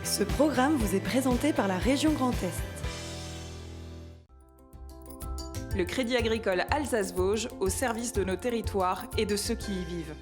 Ce programme vous est présenté par la région Grand Est. Le Crédit agricole Alsace-Vosges au service de nos territoires et de ceux qui y vivent.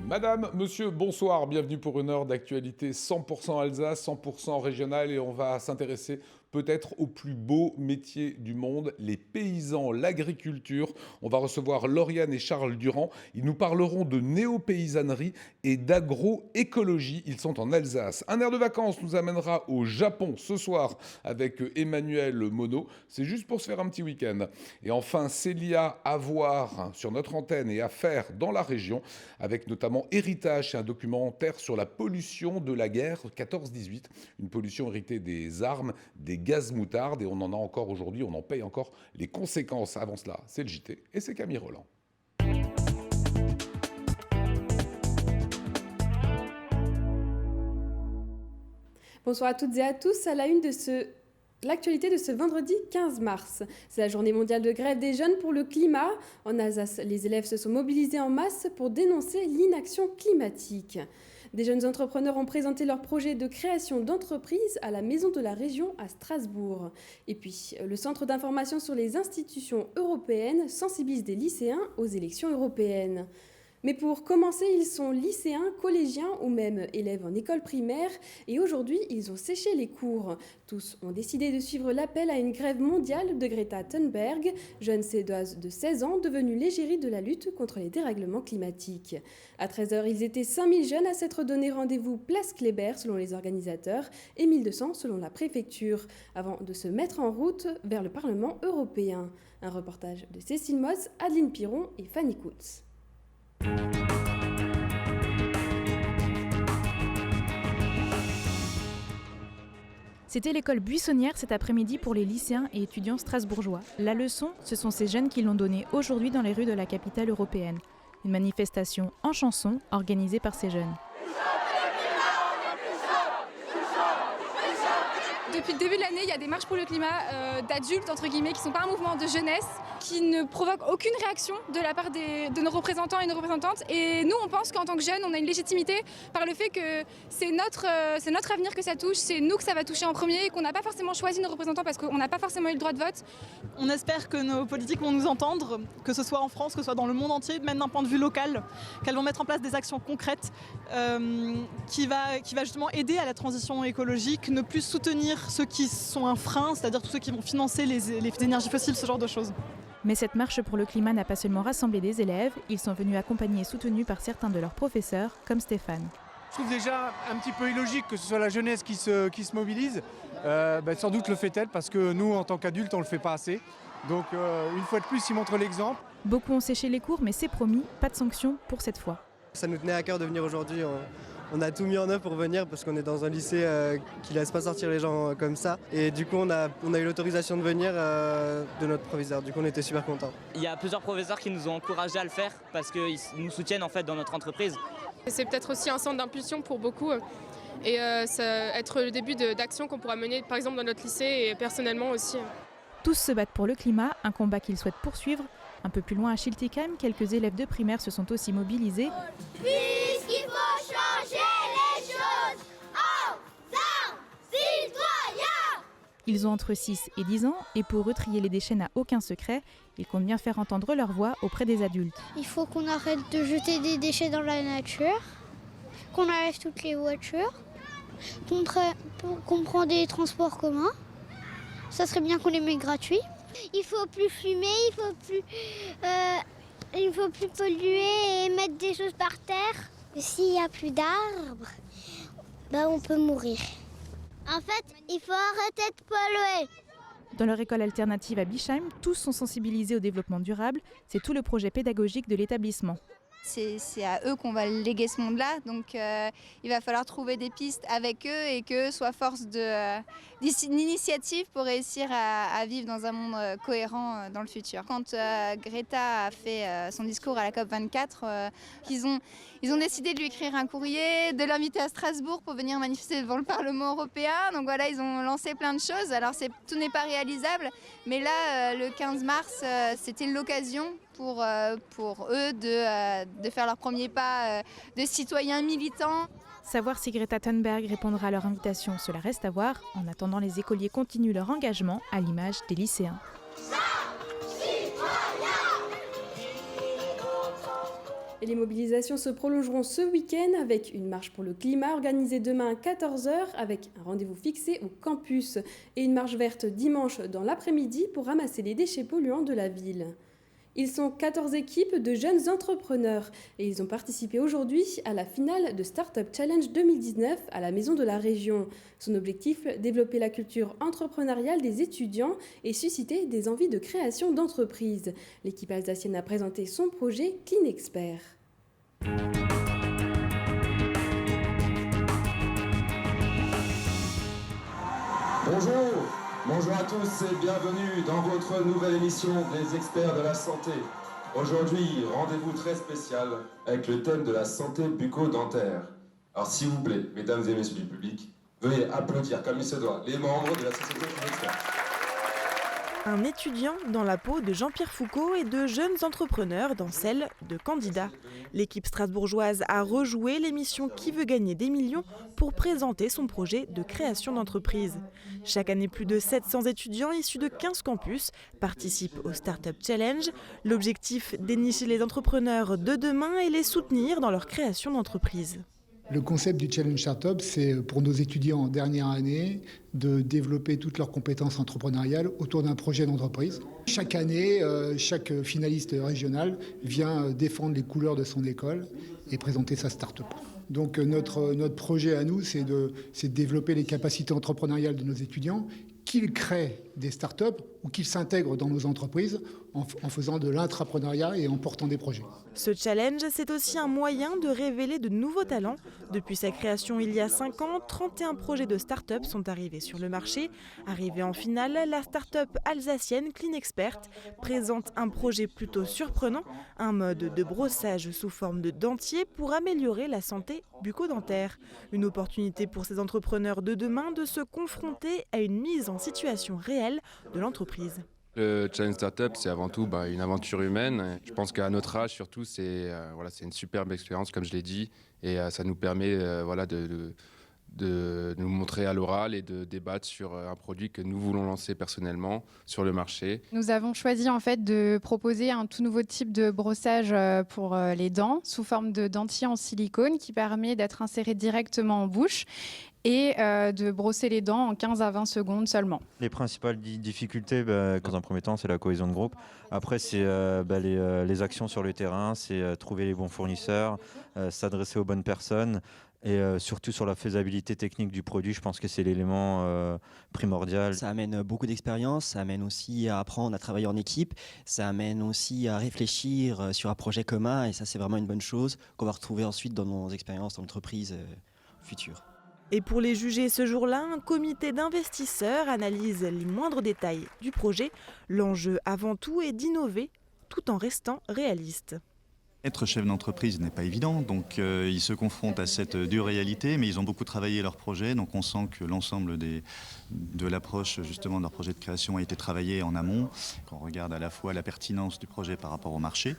Madame, monsieur, bonsoir, bienvenue pour une heure d'actualité 100% Alsace, 100% régionale et on va s'intéresser peut-être au plus beau métier du monde, les paysans, l'agriculture. On va recevoir Lauriane et Charles Durand. Ils nous parleront de néo-paysannerie et d'agroécologie. Ils sont en Alsace. Un air de vacances nous amènera au Japon ce soir avec Emmanuel Monod. C'est juste pour se faire un petit week-end. Et enfin, Célia à voir sur notre antenne et à faire dans la région avec notamment Héritage, c'est un documentaire sur la pollution de la guerre 14-18, une pollution héritée des armes, des gaz moutarde, et on en a encore aujourd'hui, on en paye encore les conséquences. Avant cela, c'est le JT et c'est Camille Roland. Bonsoir à toutes et à tous, à la une de l'actualité de ce vendredi 15 mars. C'est la journée mondiale de grève des jeunes pour le climat. En Alsace, les élèves se sont mobilisés en masse pour dénoncer l'inaction climatique. Des jeunes entrepreneurs ont présenté leur projet de création d'entreprise à la Maison de la Région à Strasbourg. Et puis, le Centre d'information sur les institutions européennes sensibilise des lycéens aux élections européennes. Mais pour commencer, ils sont lycéens, collégiens ou même élèves en école primaire et aujourd'hui, ils ont séché les cours. Tous ont décidé de suivre l'appel à une grève mondiale de Greta Thunberg, jeune Suédoise de 16 ans devenue l'égérie de la lutte contre les dérèglements climatiques. À 13h, ils étaient 5000 jeunes à s'être donné rendez-vous place Kléber selon les organisateurs et 1200 selon la préfecture, avant de se mettre en route vers le Parlement européen. Un reportage de Cécile Moss, Adeline Piron et Fanny Kuntz. C'était l'école buissonnière cet après-midi pour les lycéens et étudiants strasbourgeois. La leçon, ce sont ces jeunes qui l'ont donnée aujourd'hui dans les rues de la capitale européenne. Une manifestation en chanson organisée par ces jeunes. Depuis le début de l'année, il y a des marches pour le climat d'adultes, entre guillemets, qui ne sont pas un mouvement de jeunesse, qui ne provoquent aucune réaction de la part de nos représentants et nos représentantes. Et nous, on pense qu'en tant que jeunes, on a une légitimité par le fait que c'est notre avenir que ça touche, c'est nous que ça va toucher en premier et qu'on n'a pas forcément choisi nos représentants parce qu'on n'a pas forcément eu le droit de vote. On espère que nos politiques vont nous entendre, que ce soit en France, que ce soit dans le monde entier, même d'un point de vue local, qu'elles vont mettre en place des actions concrètes qui va justement aider à la transition écologique, ne plus soutenir ceux qui sont un frein, c'est-à-dire tous ceux qui vont financer les énergies fossiles, ce genre de choses. Mais cette marche pour le climat n'a pas seulement rassemblé des élèves, ils sont venus accompagnés et soutenus par certains de leurs professeurs, comme Stéphane. Je trouve déjà un petit peu illogique que ce soit la jeunesse qui se mobilise. Sans doute le fait-elle parce que nous, en tant qu'adultes, on ne le fait pas assez. Donc une fois de plus, ils montrent l'exemple. Beaucoup ont séché les cours, mais c'est promis, pas de sanction pour cette fois. Ça nous tenait à cœur de venir aujourd'hui. On a tout mis en œuvre pour venir parce qu'on est dans un lycée qui ne laisse pas sortir les gens comme ça. Et du coup, on a eu l'autorisation de venir de notre proviseur. Du coup, on était super contents. Il y a plusieurs professeurs qui nous ont encouragés à le faire parce qu'ils nous soutiennent en fait dans notre entreprise. C'est peut-être aussi un centre d'impulsion pour beaucoup. Et ça être le début d'actions qu'on pourra mener par exemple dans notre lycée et personnellement aussi. Tous se battent pour le climat, un combat qu'ils souhaitent poursuivre. Un peu plus loin à Schiltigheim, quelques élèves de primaire se sont aussi mobilisés. Puisqu'il faut changer les choses en un citoyen. Ils ont entre 6 et 10 ans et pour eux, trier les déchets n'a aucun secret. Ils comptent bien faire entendre leur voix auprès des adultes. Il faut qu'on arrête de jeter des déchets dans la nature, qu'on enlève toutes les voitures, qu'on prend des transports communs. Ça serait bien qu'on les mette gratuits. Il faut plus fumer, il faut plus polluer et mettre des choses par terre. S'il n'y a plus d'arbres, on peut mourir. En fait, il faut arrêter de polluer. Dans leur école alternative à Bischheim, tous sont sensibilisés au développement durable. C'est tout le projet pédagogique de l'établissement. C'est à eux qu'on va léguer ce monde-là, donc il va falloir trouver des pistes avec eux et qu'eux soient force de d'initiatives pour réussir à vivre dans un monde cohérent dans le futur. Quand Greta a fait son discours à la COP24, ils ont décidé de lui écrire un courrier, de l'inviter à Strasbourg pour venir manifester devant le Parlement européen. Donc voilà, ils ont lancé plein de choses. Alors tout n'est pas réalisable, mais là, le 15 mars, c'était l'occasion pour eux de faire leur premier pas de citoyens militants. Savoir si Greta Thunberg répondra à leur invitation, cela reste à voir. En attendant, les écoliers continuent leur engagement à l'image des lycéens. Et les mobilisations se prolongeront ce week-end avec une marche pour le climat organisée demain à 14h avec un rendez-vous fixé au campus et une marche verte dimanche dans l'après-midi pour ramasser les déchets polluants de la ville. Ils sont 14 équipes de jeunes entrepreneurs et ils ont participé aujourd'hui à la finale de Startup Challenge 2019 à la Maison de la Région. Son objectif, développer la culture entrepreneuriale des étudiants et susciter des envies de création d'entreprise. L'équipe alsacienne a présenté son projet Clean Expert. Bonjour à tous et bienvenue dans votre nouvelle émission des experts de la santé. Aujourd'hui, rendez-vous très spécial avec le thème de la santé bucco-dentaire. Alors s'il vous plaît, mesdames et messieurs du public, veuillez applaudir comme il se doit les membres de la société des experts. Un étudiant dans la peau de Jean-Pierre Foucault et de jeunes entrepreneurs dans celle de candidats. L'équipe strasbourgeoise a rejoué l'émission Qui veut gagner des millions pour présenter son projet de création d'entreprise. Chaque année, plus de 700 étudiants issus de 15 campus participent au Startup Challenge. L'objectif, dénicher les entrepreneurs de demain et les soutenir dans leur création d'entreprise. Le concept du Challenge Startup, c'est pour nos étudiants en dernière année de développer toutes leurs compétences entrepreneuriales autour d'un projet d'entreprise. Chaque année, chaque finaliste régional vient défendre les couleurs de son école et présenter sa start-up. Donc notre projet à nous, c'est de développer les capacités entrepreneuriales de nos étudiants, qu'ils créent des start-up ou qu'ils s'intègrent dans nos entreprises en faisant de l'intrapreneuriat et en portant des projets. Ce challenge, c'est aussi un moyen de révéler de nouveaux talents. Depuis sa création il y a 5 ans, 31 projets de start-up sont arrivés sur le marché. Arrivée en finale, la start-up alsacienne Clean Expert présente un projet plutôt surprenant, un mode de brossage sous forme de dentier pour améliorer la santé bucco-dentaire. Une opportunité pour ces entrepreneurs de demain de se confronter à une mise en situation réelle de l'entreprise. Le Challenge Startup, c'est avant tout une aventure humaine. Je pense qu'à notre âge, surtout, c'est une superbe expérience, comme je l'ai dit. Et ça nous permet de nous montrer à l'oral et de débattre sur un produit que nous voulons lancer personnellement sur le marché. Nous avons choisi en fait de proposer un tout nouveau type de brossage pour les dents sous forme de dentier en silicone qui permet d'être inséré directement en bouche et de brosser les dents en 15 à 20 secondes seulement. Les principales difficultés, dans un premier temps, c'est la cohésion de groupe. Après, c'est les actions sur le terrain, c'est trouver les bons fournisseurs, s'adresser aux bonnes personnes. Et surtout sur la faisabilité technique du produit, je pense que c'est l'élément primordial. Ça amène beaucoup d'expérience, ça amène aussi à apprendre à travailler en équipe, ça amène aussi à réfléchir sur un projet commun et ça c'est vraiment une bonne chose qu'on va retrouver ensuite dans nos expériences d'entreprise futures. Et pour les juger ce jour-là, un comité d'investisseurs analyse les moindres détails du projet. L'enjeu avant tout est d'innover tout en restant réaliste. Être chef d'entreprise n'est pas évident, donc ils se confrontent à cette dure réalité, mais ils ont beaucoup travaillé leur projet, donc on sent que l'ensemble de l'approche justement de leur projet de création a été travaillé en amont. Quand on regarde à la fois la pertinence du projet par rapport au marché,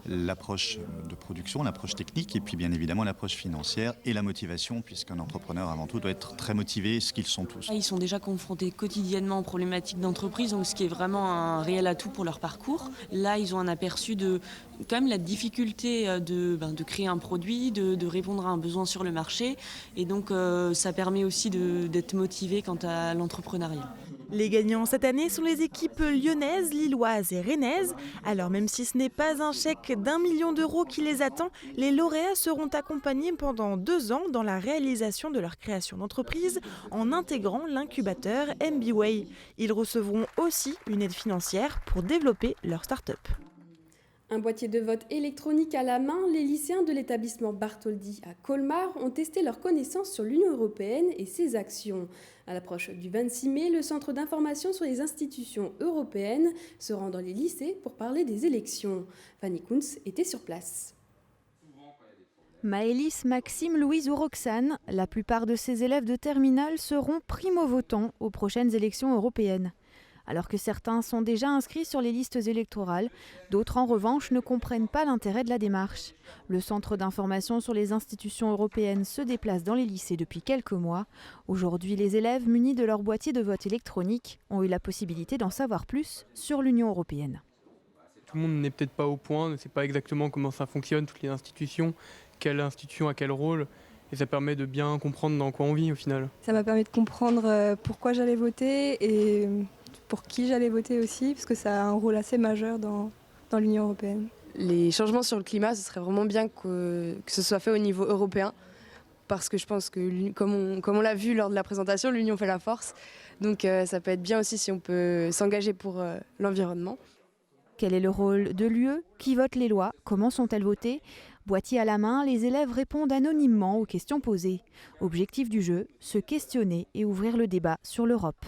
l'approche de production, l'approche technique, et puis bien évidemment l'approche financière et la motivation, puisqu'un entrepreneur avant tout doit être très motivé, ce qu'ils sont tous. Ils sont déjà confrontés quotidiennement aux problématiques d'entreprise, donc ce qui est vraiment un réel atout pour leur parcours. Là, ils ont un aperçu de quand même la difficulté de créer un produit, de répondre à un besoin sur le marché. Et donc, ça permet aussi d'être motivé quant à l'entrepreneuriat. Les gagnants cette année sont les équipes lyonnaises, lilloises et rennaises. Alors même si ce n'est pas un chèque d'1 million d'euros qui les attend, les lauréats seront accompagnés pendant 2 ans dans la réalisation de leur création d'entreprise en intégrant l'incubateur MBWay. Ils recevront aussi une aide financière pour développer leur start-up. Un boîtier de vote électronique à la main, les lycéens de l'établissement Bartholdi à Colmar ont testé leurs connaissances sur l'Union européenne et ses actions. À l'approche du 26 mai, le Centre d'information sur les institutions européennes se rend dans les lycées pour parler des élections. Fanny Kunz était sur place. Maëlys, Maxime, Louise ou Roxane, la plupart de ces élèves de terminale seront primo-votants aux prochaines élections européennes. Alors que certains sont déjà inscrits sur les listes électorales, d'autres en revanche ne comprennent pas l'intérêt de la démarche. Le Centre d'information sur les institutions européennes se déplace dans les lycées depuis quelques mois. Aujourd'hui, les élèves munis de leur boîtier de vote électronique ont eu la possibilité d'en savoir plus sur l'Union européenne. Tout le monde n'est peut-être pas au point, ne sait pas exactement comment ça fonctionne, toutes les institutions, quelle institution a quel rôle. Et ça permet de bien comprendre dans quoi on vit au final. Ça m'a permis de comprendre pourquoi j'allais voter et pour qui j'allais voter aussi, parce que ça a un rôle assez majeur dans l'Union européenne. Les changements sur le climat, ce serait vraiment bien que ce soit fait au niveau européen, parce que je pense que, comme on l'a vu lors de la présentation, l'Union fait la force. Donc ça peut être bien aussi si on peut s'engager pour l'environnement. Quel est le rôle de l'UE? Qui vote les lois? Comment sont-elles votées? Boîtier à la main, les élèves répondent anonymement aux questions posées. Objectif du jeu, se questionner et ouvrir le débat sur l'Europe.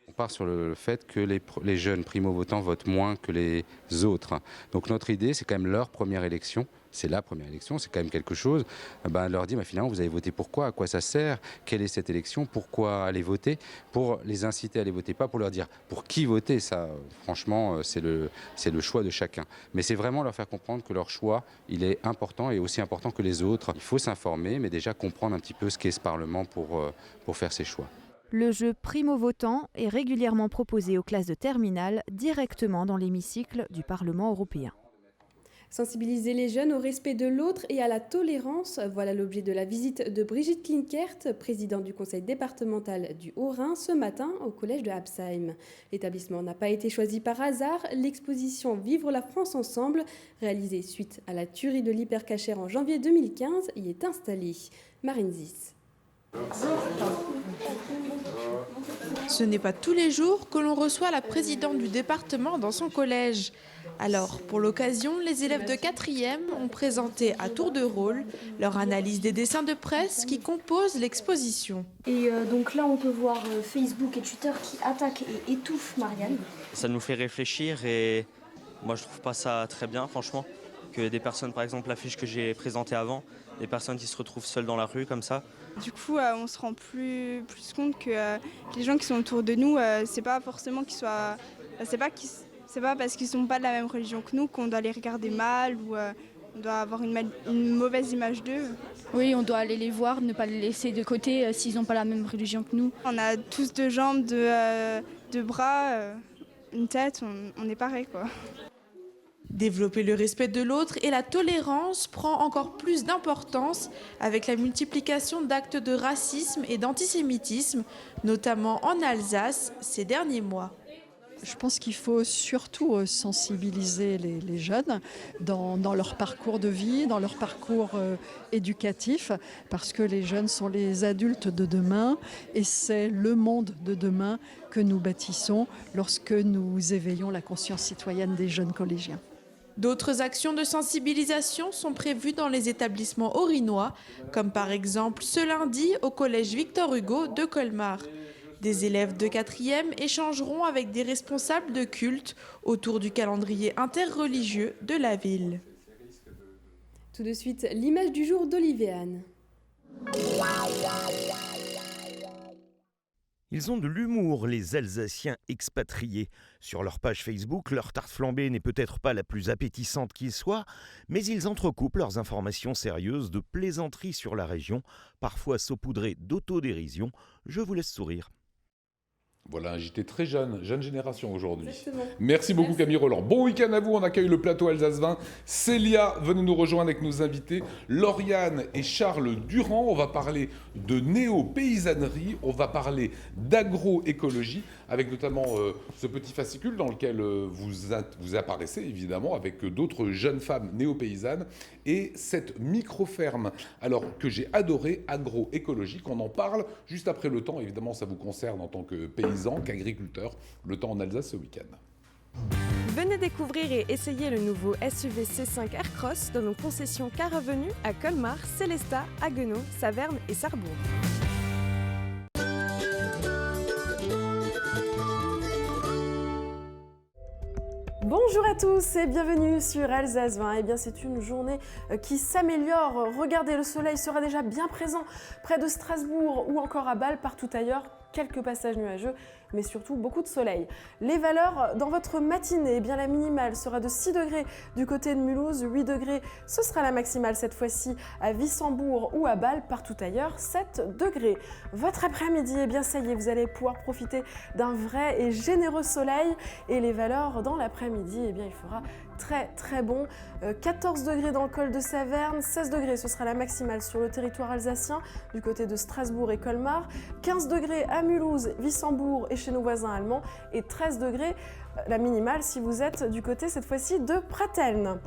On part sur le fait que les jeunes primo-votants votent moins que les autres. Donc notre idée, c'est quand même leur première élection. C'est la première élection, c'est quand même quelque chose. Leur dire, finalement, vous avez voté pourquoi? À quoi ça sert? Quelle est cette élection? Pourquoi aller voter? Pour les inciter à aller voter, pas pour leur dire pour qui voter. Ça, franchement, c'est le choix de chacun. Mais c'est vraiment leur faire comprendre que leur choix, il est important et aussi important que les autres. Il faut s'informer, mais déjà comprendre un petit peu ce qu'est ce Parlement pour faire ses choix. Le jeu primo-votant est régulièrement proposé aux classes de terminale directement dans l'hémicycle du Parlement européen. Sensibiliser les jeunes au respect de l'autre et à la tolérance, voilà l'objet de la visite de Brigitte Klinkert, présidente du conseil départemental du Haut-Rhin, ce matin au collège de Absheim. L'établissement n'a pas été choisi par hasard. L'exposition Vivre la France ensemble, réalisée suite à la tuerie de l'hypercachère en janvier 2015, y est installée. Marine Zis. Ce n'est pas tous les jours que l'on reçoit la présidente du département dans son collège. Alors, pour l'occasion, les élèves de 4e ont présenté à tour de rôle leur analyse des dessins de presse qui composent l'exposition. Et donc là, on peut voir Facebook et Twitter qui attaquent et étouffent Marianne. Ça nous fait réfléchir et moi je trouve pas ça très bien, franchement, que des personnes, par exemple l'affiche que j'ai présentée avant, des personnes qui se retrouvent seules dans la rue comme ça. Du coup, on se rend plus compte que les gens qui sont autour de nous, c'est pas forcément qu'ils soient... C'est pas parce qu'ils sont pas de la même religion que nous qu'on doit les regarder mal ou on doit avoir une mauvaise image d'eux. Oui, on doit aller les voir, ne pas les laisser de côté s'ils n'ont pas la même religion que nous. On a tous deux jambes, deux bras, une tête, on est pareil quoi. Développer le respect de l'autre et la tolérance prend encore plus d'importance avec la multiplication d'actes de racisme et d'antisémitisme, notamment en Alsace ces derniers mois. Je pense qu'il faut surtout sensibiliser les jeunes dans leur parcours de vie, dans leur parcours éducatif, parce que les jeunes sont les adultes de demain et c'est le monde de demain que nous bâtissons lorsque nous éveillons la conscience citoyenne des jeunes collégiens. D'autres actions de sensibilisation sont prévues dans les établissements haut-rhinois, comme par exemple ce lundi au collège Victor Hugo de Colmar. Des élèves de 4e échangeront avec des responsables de culte autour du calendrier interreligieux de la ville. Tout de suite, l'image du jour d'Oliviane. Ils ont de l'humour, les Alsaciens expatriés. Sur leur page Facebook, leur tarte flambée n'est peut-être pas la plus appétissante qui soit, mais ils entrecoupent leurs informations sérieuses de plaisanteries sur la région, parfois saupoudrées d'autodérision. Je vous laisse sourire. Voilà un JT très jeune génération aujourd'hui. Merci beaucoup Camille Roland. Bon week-end à vous, on accueille le plateau Alsace 20. Célia, venez nous rejoindre avec nos invités. Lauriane et Charles Durand, on va parler de néo-paysannerie, on va parler d'agroécologie, avec notamment ce petit fascicule dans lequel vous apparaissez évidemment, avec d'autres jeunes femmes néo-paysannes, et cette micro-ferme, alors que j'ai adoré, agroécologique, on en parle juste après le temps, évidemment ça vous concerne en tant que paysan, qu'agriculteur, le temps en Alsace ce week-end. Venez découvrir et essayer le nouveau SUV C5 Aircross dans nos concessions Car Avenue à Colmar, Célestat, Haguenau, Saverne et Sarrebourg. Bonjour à tous et bienvenue sur Alsace 20. Eh bien, c'est une journée qui s'améliore. Regardez, le soleil sera déjà bien présent près de Strasbourg ou encore à Bâle, partout ailleurs. Quelques passages nuageux, mais surtout beaucoup de soleil. Les valeurs dans votre matinée, eh bien la minimale sera de 6 degrés du côté de Mulhouse, 8 degrés, ce sera la maximale cette fois-ci à Wissembourg ou à Bâle, partout ailleurs, 7 degrés. Votre après-midi, eh bien ça y est, vous allez pouvoir profiter d'un vrai et généreux soleil et les valeurs dans l'après-midi, eh bien il fera très bon. 14 degrés dans le col de Saverne, 16 degrés, ce sera la maximale sur le territoire alsacien du côté de Strasbourg et Colmar, 15 degrés à Mulhouse, Wissembourg et chez nos voisins allemands et 13 degrés la minimale si vous êtes du côté cette fois-ci de Pratteln.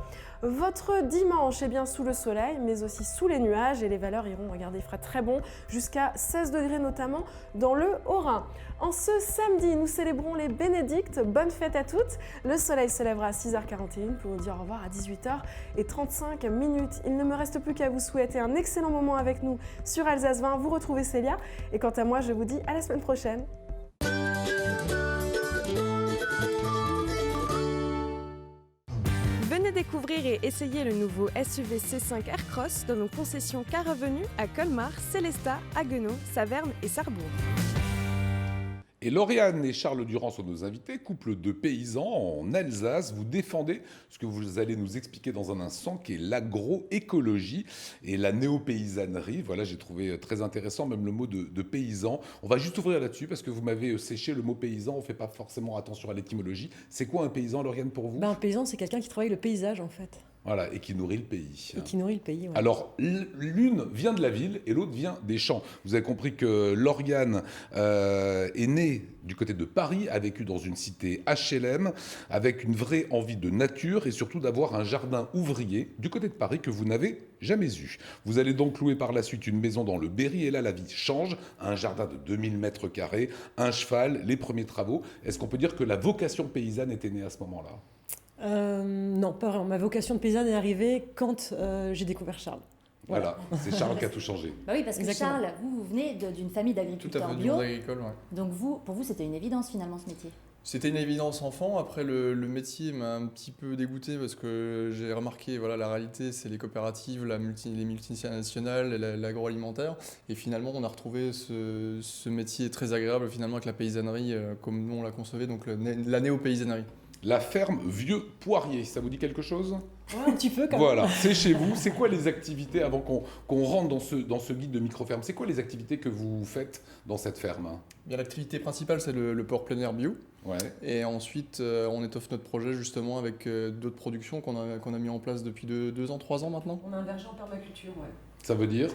Votre dimanche est bien sous le soleil mais aussi sous les nuages et les valeurs iront, regardez, il fera très bon jusqu'à 16 degrés notamment dans le Haut-Rhin. En ce samedi, nous célébrons les bénédictes. Bonne fête à toutes. Le soleil se lèvera à 6h41 pour nous dire au revoir à 18h35. Il ne me reste plus qu'à vous souhaiter un excellent moment avec nous sur Alsace 20. Vous retrouvez Célia et quant à moi, je vous dis à la semaine prochaine. Venez découvrir et essayer le nouveau SUV C5 Aircross dans nos concessions Car Avenue à Colmar, Célestat, Haguenau, Saverne et Sarrebourg. Et Lauriane et Charles Durand sont nos invités, couple de paysans en Alsace. Vous défendez ce que vous allez nous expliquer dans un instant, qui est l'agroécologie et la néo-paysannerie. Voilà, j'ai trouvé très intéressant même le mot de paysan. On va juste ouvrir là-dessus parce que vous m'avez séché le mot paysan. On ne fait pas forcément attention à l'étymologie. C'est quoi un paysan, Lauriane, pour vous ? Un paysan, c'est quelqu'un qui travaille le paysage, en fait. Voilà, et qui nourrit le pays. Et qui nourrit le pays, ouais. Alors, l'une vient de la ville et l'autre vient des champs. Vous avez compris que Lauriane est née du côté de Paris, a vécu dans une cité HLM, avec une vraie envie de nature et surtout d'avoir un jardin ouvrier du côté de Paris que vous n'avez jamais eu. Vous allez donc louer par la suite une maison dans le Berry et là, la vie change. Un jardin de 2000 mètres carrés, un cheval, les premiers travaux. Est-ce qu'on peut dire que la vocation paysanne était née à ce moment-là ? Non, pas vraiment. Ma vocation de paysanne est arrivée quand j'ai découvert Charles. Voilà, c'est Charles qui a tout changé. Bah oui, parce que Exactement. Charles, vous venez d'une famille d'agriculteurs bio. Agricole, ouais. Donc pour vous, c'était une évidence finalement ce métier. C'était une évidence enfant. Après, le métier m'a un petit peu dégoûté parce que j'ai remarqué, voilà, la réalité, c'est les coopératives, les multinationales, l'agroalimentaire. Et finalement, on a retrouvé ce métier très agréable finalement avec la paysannerie comme nous on la concevait, donc la néo-paysannerie. La ferme Vieux Poirier, ça vous dit quelque chose ? Ouais, un petit peu quand même. Voilà, c'est chez vous. C'est quoi les activités, avant qu'on rentre dans ce guide de micro-ferme, c'est quoi les activités que vous faites dans cette ferme ? Bien, l'activité principale, c'est le port plein air bio. Ouais. Et ensuite, on étoffe notre projet justement avec d'autres productions qu'on a mis en place depuis 2 ans, 3 ans maintenant. On a un verger en permaculture, ouais. Ça veut dire ?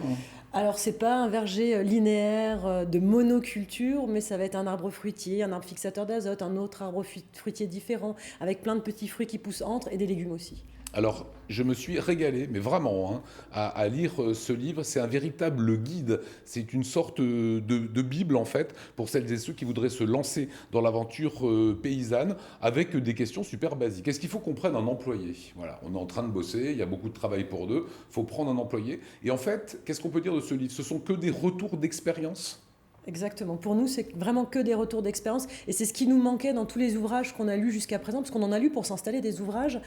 Alors, c'est pas un verger linéaire de monoculture, mais ça va être un arbre fruitier, un arbre fixateur d'azote, un autre arbre fruitier différent, avec plein de petits fruits qui poussent entre et des légumes aussi. Alors, je me suis régalé, mais vraiment, à lire ce livre. C'est un véritable guide. C'est une sorte de Bible, en fait, pour celles et ceux qui voudraient se lancer dans l'aventure paysanne avec des questions super basiques. Est-ce qu'il faut qu'on prenne un employé ? Voilà, on est en train de bosser, il y a beaucoup de travail pour deux, il faut prendre un employé. Et en fait, qu'est-ce qu'on peut dire de ce livre ? Ce sont que des retours d'expérience ? Exactement. Pour nous, c'est vraiment que des retours d'expérience. Et c'est ce qui nous manquait dans tous les ouvrages qu'on a lus jusqu'à présent, parce qu'on en a lu pour s'installer des ouvrages.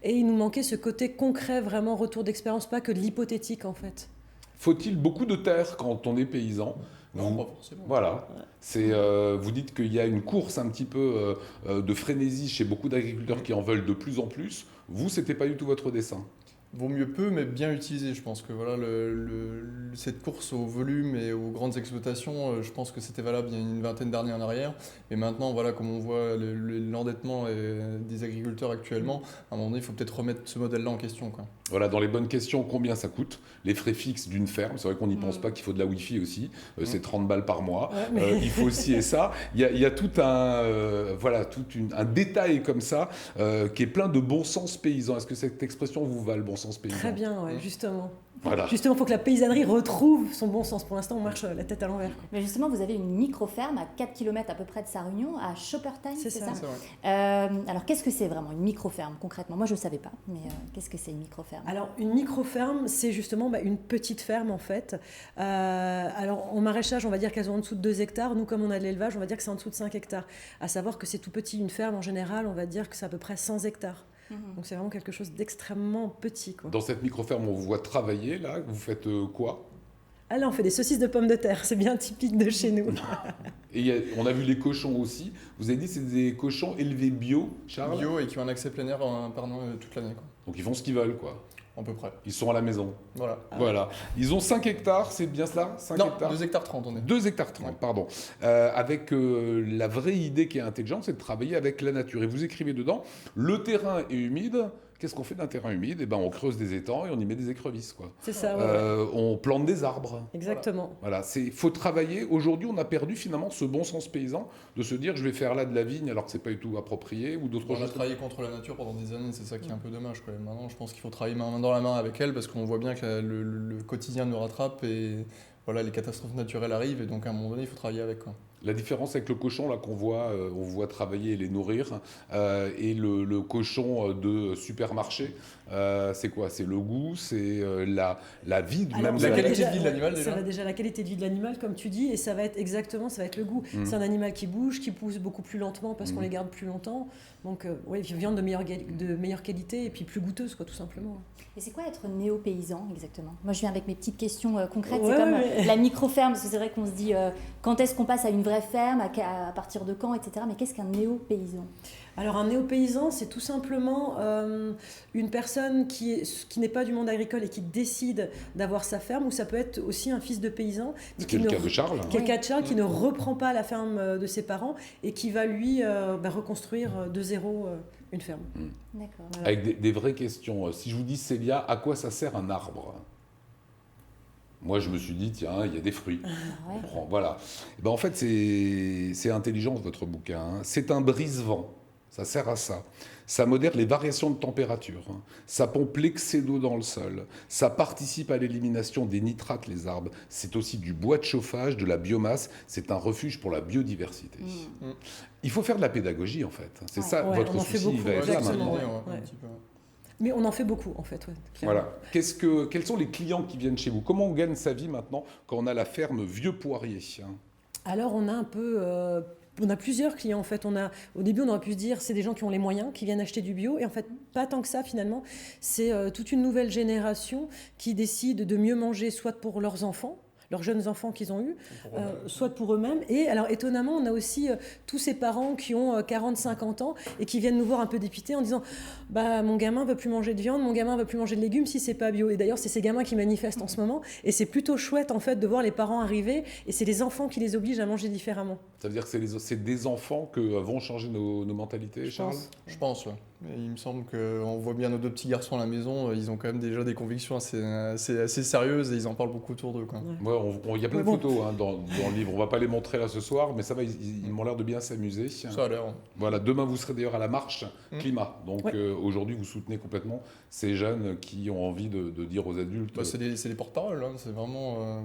Et il nous manquait ce côté concret, vraiment retour d'expérience, pas que de l'hypothétique en fait. Faut-il beaucoup de terre quand on est paysan ? Non, pas forcément. Voilà. Vous dites qu'il y a une course un petit peu de frénésie chez beaucoup d'agriculteurs qui en veulent de plus en plus. Vous, c'était pas du tout votre dessein ? Vaut mieux peu, mais bien utilisé. Je pense que voilà, cette course au volume et aux grandes exploitations, je pense que c'était valable il y a une vingtaine d'années en arrière. Mais maintenant, voilà, comme on voit l'endettement des agriculteurs actuellement, à un moment donné, il faut peut-être remettre ce modèle-là en question, quoi. Voilà, dans les bonnes questions, combien ça coûte ? Les frais fixes d'une ferme, c'est vrai qu'on n'y pense pas qu'il faut de la Wi-Fi aussi, c'est 30 balles par mois. Ouais, il faut aussi, et ça, il y a tout un détail comme ça qui est plein de bon sens paysan. Est-ce que cette expression vous va, le bon sens paysan ? Très bien, ouais, justement. Voilà. Justement, il faut que la paysannerie retrouve son bon sens. Pour l'instant, on marche la tête à l'envers. Mais justement, vous avez une micro-ferme à 4 km à peu près de Sarre-Union, à Schoppertine, c'est ça? Alors, qu'est-ce que c'est vraiment une micro-ferme, concrètement? Moi, je ne savais pas, mais qu'est-ce que c'est une micro-ferme? Alors, une micro-ferme, c'est justement une petite ferme, en fait. Alors, en maraîchage, on va dire qu'elles ont en dessous de 2 hectares. Nous, comme on a de l'élevage, on va dire que c'est en dessous de 5 hectares. À savoir que c'est tout petit. Une ferme, en général, on va dire que c'est à peu près 100 hectares. Donc c'est vraiment quelque chose d'extrêmement petit, quoi. Dans cette micro-ferme, on vous voit travailler, là. Vous faites quoi? Ah là, on fait des saucisses de pommes de terre. C'est bien typique de chez nous. Et on a vu les cochons aussi. Vous avez dit que c'est des cochons élevés bio, Charles? Bio et qui ont un accès plein air toute l'année, quoi. Donc ils font ce qu'ils veulent, quoi. À peu près. Ils sont à la maison. Voilà. Voilà. Ils ont 5 hectares, c'est bien cela? 5 non, hectares 2 hectares 30, on est. 2 hectares 30, pardon. Avec la vraie idée qui est intelligente, c'est de travailler avec la nature. Et vous écrivez dedans, le terrain est humide. Qu'est-ce qu'on fait d'un terrain humide? Eh ben, on creuse des étangs et on y met des écrevisses, quoi. C'est ça, on plante des arbres. Exactement. Voilà, faut travailler. Aujourd'hui, on a perdu finalement ce bon sens paysan de se dire je vais faire là de la vigne alors que c'est pas du tout approprié ou d'autres choses. On a travaillé contre la nature pendant des années, c'est ça qui est un peu dommage, quoi. Maintenant, je pense qu'il faut travailler main dans la main avec elle parce qu'on voit bien que le quotidien nous rattrape et voilà, les catastrophes naturelles arrivent et donc à un moment donné, il faut travailler avec, quoi. La différence avec le cochon là qu'on voit, on voit travailler et les nourrir, et le cochon de supermarché, c'est quoi? C'est le goût, c'est la vie, même la qualité de vie de l'animal déjà. Ça va déjà la qualité de vie de l'animal, comme tu dis, et ça va être le goût. C'est un animal qui bouge, qui pousse beaucoup plus lentement parce qu'on les garde plus longtemps. Donc, viande de meilleure qualité et puis plus goûteuse, quoi, tout simplement. Et c'est quoi être néo-paysan exactement? Moi, je viens avec mes petites questions concrètes. C'est comme la micro-ferme, parce que c'est vrai qu'on se dit quand est-ce qu'on passe à une vraie ferme, à partir de quand, etc. Mais qu'est-ce qu'un néo-paysan? Alors un néo-paysan, c'est tout simplement une personne qui n'est pas du monde agricole et qui décide d'avoir sa ferme, ou ça peut être aussi un fils de paysan. C'est le cas de Charles. Qui est le cas de Charles, qui ne reprend pas la ferme de ses parents et qui va lui reconstruire de zéro une ferme. D'accord. Voilà. Avec des vraies questions. Si je vous dis Célia, à quoi ça sert un arbre? Moi, je me suis dit, tiens, il y a des fruits. Voilà. Et ben, en fait, c'est intelligent, votre bouquin. Hein. C'est un brise-vent. Ça sert à ça. Ça modère les variations de température. Hein. Ça pompe l'excès d'eau dans le sol. Ça participe à l'élimination des nitrates, les arbres. C'est aussi du bois de chauffage, de la biomasse. C'est un refuge pour la biodiversité. Il faut faire de la pédagogie, en fait. C'est ça, votre souci. On en fait beaucoup, mais on en fait beaucoup, en fait. Voilà. Quels sont les clients qui viennent chez vous? Comment on gagne sa vie maintenant quand on a la ferme Vieux Poirier? Alors, on a un peu... on a plusieurs clients, en fait. Au début, on aurait pu se dire c'est des gens qui ont les moyens, qui viennent acheter du bio. Et en fait, pas tant que ça, finalement. C'est toute une nouvelle génération qui décide de mieux manger, soit pour leurs enfants, leurs jeunes enfants qu'ils ont eus, soit pour eux-mêmes. Et alors, étonnamment, on a aussi tous ces parents qui ont 40-50 ans et qui viennent nous voir un peu dépités en disant « mon gamin ne veut plus manger de viande, mon gamin ne veut plus manger de légumes si c'est pas bio ». Et d'ailleurs, c'est ces gamins qui manifestent en ce moment. Et c'est plutôt chouette, en fait, de voir les parents arriver. Et c'est les enfants qui les obligent à manger différemment. Ça veut dire que c'est des enfants que vont changer nos mentalités, Charles? Je pense, ouais. Il me semble qu'on voit bien nos 2 petits garçons à la maison, ils ont quand même déjà des convictions assez sérieuses et ils en parlent beaucoup autour d'eux. Il y a plein de photos dans le livre, on ne va pas les montrer là ce soir, mais ça va, ils m'ont l'air de bien s'amuser. Ça a l'air. Voilà, demain vous serez d'ailleurs à la marche climat, donc aujourd'hui vous soutenez complètement ces jeunes qui ont envie de dire aux adultes... C'est les porte-paroles, hein. C'est vraiment...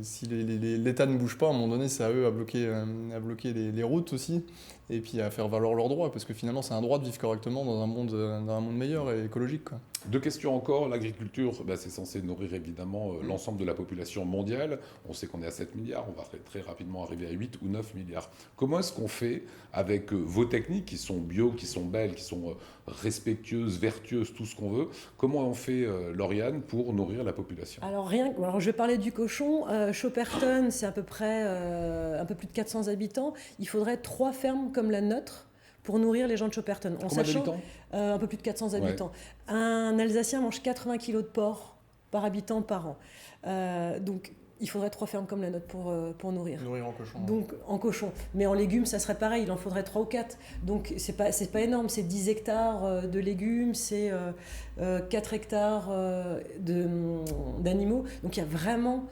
si l'État ne bouge pas, à un moment donné, c'est à eux à bloquer les routes aussi, et puis à faire valoir leurs droits, parce que finalement c'est un droit de vivre correctement dans un monde meilleur et écologique, quoi. 2 questions encore. L'agriculture, c'est censé nourrir évidemment l'ensemble de la population mondiale. On sait qu'on est à 7 milliards, on va très rapidement arriver à 8 ou 9 milliards. Comment est-ce qu'on fait avec vos techniques qui sont bio, qui sont belles, qui sont respectueuses, vertueuses, tout ce qu'on veut? Comment on fait, Lauriane, pour nourrir la population? Alors je vais parler du cochon. Schopperton, c'est à peu près un peu plus de 400 habitants. Il faudrait 3 fermes comme la nôtre pour nourrir les gens de Schopperton. Combien d'habitants? Un peu plus de 400 habitants. Un Alsacien mange 80 kg de porc par habitant par an. Donc, il faudrait 3 fermes comme la nôtre pour nourrir. Nourrir en cochon. Donc, en cochon. Mais en légumes, ça serait pareil, il en faudrait 3 ou 4. Donc, c'est pas énorme. C'est 10 hectares de légumes, c'est 4 hectares d'animaux. Donc, il y a vraiment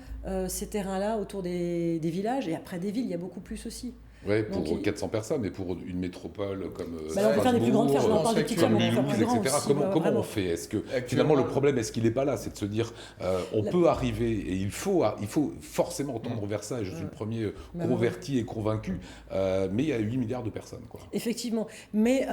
ces terrains-là autour des villages. Et après des villes, il y a beaucoup plus aussi. Oui, pour Donc, 400 personnes, mais pour une métropole comme on peut faire des plus grandes fermes, on parle de petites fermes, on peut faire plus grand etc. aussi, Comment on fait? Est-ce que finalement le problème, est-ce qu'il n'est pas là? C'est de se dire, on peut arriver, et il faut forcément tendre vers ça, et je suis le premier converti et convaincu, mais il y a 8 milliards de personnes, quoi. Effectivement, mais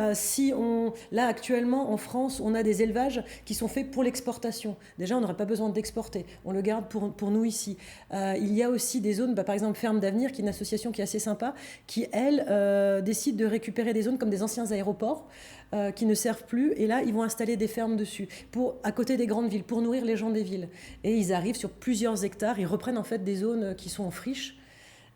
là actuellement en France, on a des élevages qui sont faits pour l'exportation. Déjà, on n'aurait pas besoin d'exporter, on le garde pour nous ici. Il y a aussi des zones, par exemple Ferme d'Avenir, qui est une association qui est assez sympa, qui elle décide de récupérer des zones comme des anciens aéroports qui ne servent plus, et là ils vont installer des fermes dessus, à côté des grandes villes, pour nourrir les gens des villes. Et ils arrivent sur plusieurs hectares, ils reprennent en fait des zones qui sont en friche.